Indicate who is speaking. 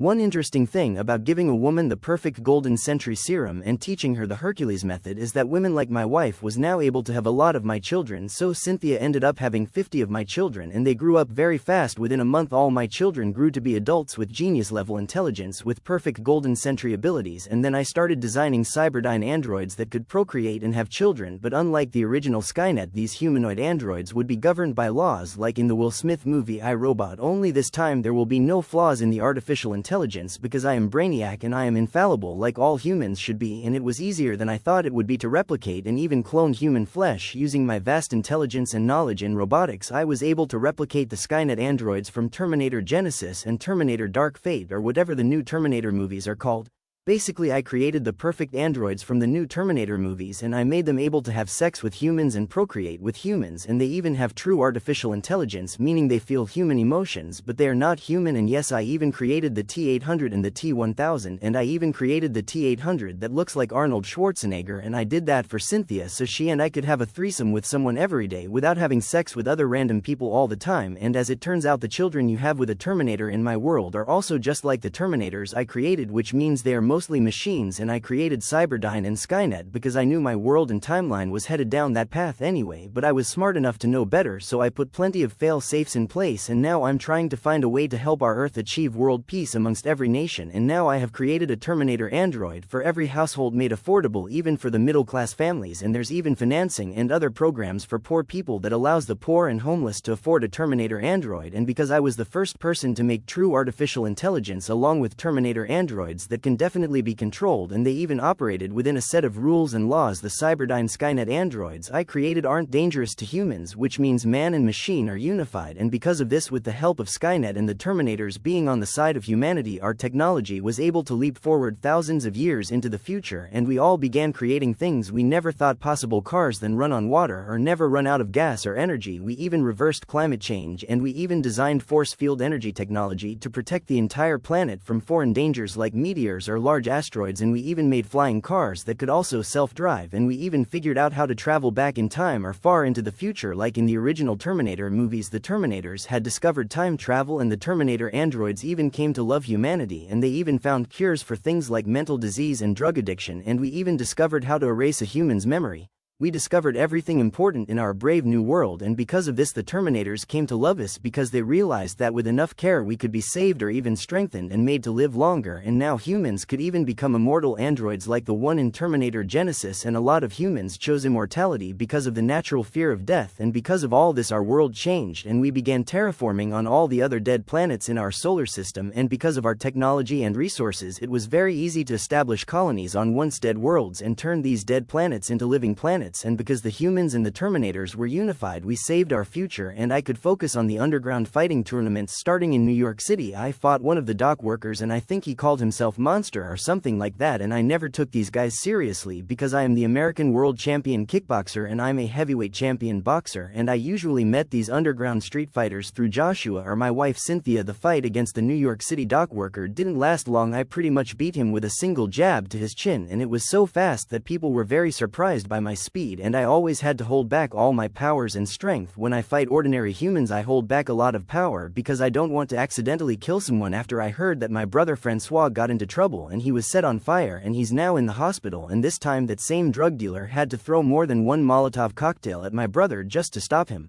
Speaker 1: One interesting thing about giving a woman the perfect golden century serum and teaching her the Hercules method is that women like my wife was now able to have a lot of my children, so Cynthia ended up having 50 of my children and they grew up very fast. Within a month all my children grew to be adults with genius level intelligence with perfect golden century abilities, and then I started designing Cyberdyne androids that could procreate and have children, but unlike the original Skynet, these humanoid androids would be governed by laws like in the Will Smith movie I, Robot, only this time there will be no flaws in the artificial intelligence because I am Brainiac and I am infallible like all humans should be, and it was easier than I thought it would be to replicate and even clone human flesh. Using my vast intelligence and knowledge in robotics, I was able to replicate the Skynet androids from Terminator Genesis and Terminator Dark Fate, or whatever the new Terminator movies are called. Basically, I created the perfect androids from the new Terminator movies and I made them able to have sex with humans and procreate with humans, and they even have true artificial intelligence, meaning they feel human emotions but they are not human. And yes, I even created the T-800 and the T-1000, and I even created the T-800 that looks like Arnold Schwarzenegger, and I did that for Cynthia so she and I could have a threesome with someone every day without having sex with other random people all the time. And as it turns out, the children you have with a Terminator in my world are also just like the Terminators I created, which means they are mostly machines, and I created Cyberdyne and Skynet because I knew my world and timeline was headed down that path anyway, but I was smart enough to know better, so I put plenty of fail-safes in place, and now I'm trying to find a way to help our Earth achieve world peace amongst every nation. And now I have created a Terminator android for every household, made affordable even for the middle-class families, and there's even financing and other programs for poor people that allows the poor and homeless to afford a Terminator android. And because I was the first person to make true artificial intelligence along with Terminator androids that can definitely be controlled, and they even operated within a set of rules and laws, the Cyberdyne Skynet androids I created aren't dangerous to humans, which means man and machine are unified. And because of this, with the help of Skynet and the Terminators being on the side of humanity, our technology was able to leap forward thousands of years into the future, and we all began creating things we never thought possible: cars that run on water or never run out of gas or energy. We even reversed climate change, and we even designed force field energy technology to protect the entire planet from foreign dangers like meteors or large asteroids, and we even made flying cars that could also self-drive, and we even figured out how to travel back in time or far into the future like in the original Terminator movies. The Terminators had discovered time travel, and the Terminator androids even came to love humanity, and they even found cures for things like mental disease and drug addiction, and we even discovered how to erase a human's memory. We discovered everything important in our brave new world, and because of this the Terminators came to love us because they realized that with enough care we could be saved or even strengthened and made to live longer. And now humans could even become immortal androids like the one in Terminator Genesis, and a lot of humans chose immortality because of the natural fear of death. And because of all this our world changed, and we began terraforming on all the other dead planets in our solar system, and because of our technology and resources it was very easy to establish colonies on once dead worlds and turn these dead planets into living planets. And because the humans and the Terminators were unified, we saved our future, and I could focus on the underground fighting tournaments. Starting in New York City, I fought one of the dock workers, and I think he called himself Monster or something like that, and I never took these guys seriously because I am the American world champion kickboxer and I'm a heavyweight champion boxer, and I usually met these underground street fighters through Joshua or my wife Cynthia. The fight against the New York City dock worker didn't last long. I pretty much beat him with a single jab to his chin, and it was so fast that people were very surprised by my speed, and I always had to hold back all my powers and strength. When I fight ordinary humans I hold back a lot of power because I don't want to accidentally kill someone. After I heard that my brother Francois got into trouble and he was set on fire and he's now in the hospital, and this time that same drug dealer had to throw more than one Molotov cocktail at my brother just to stop him.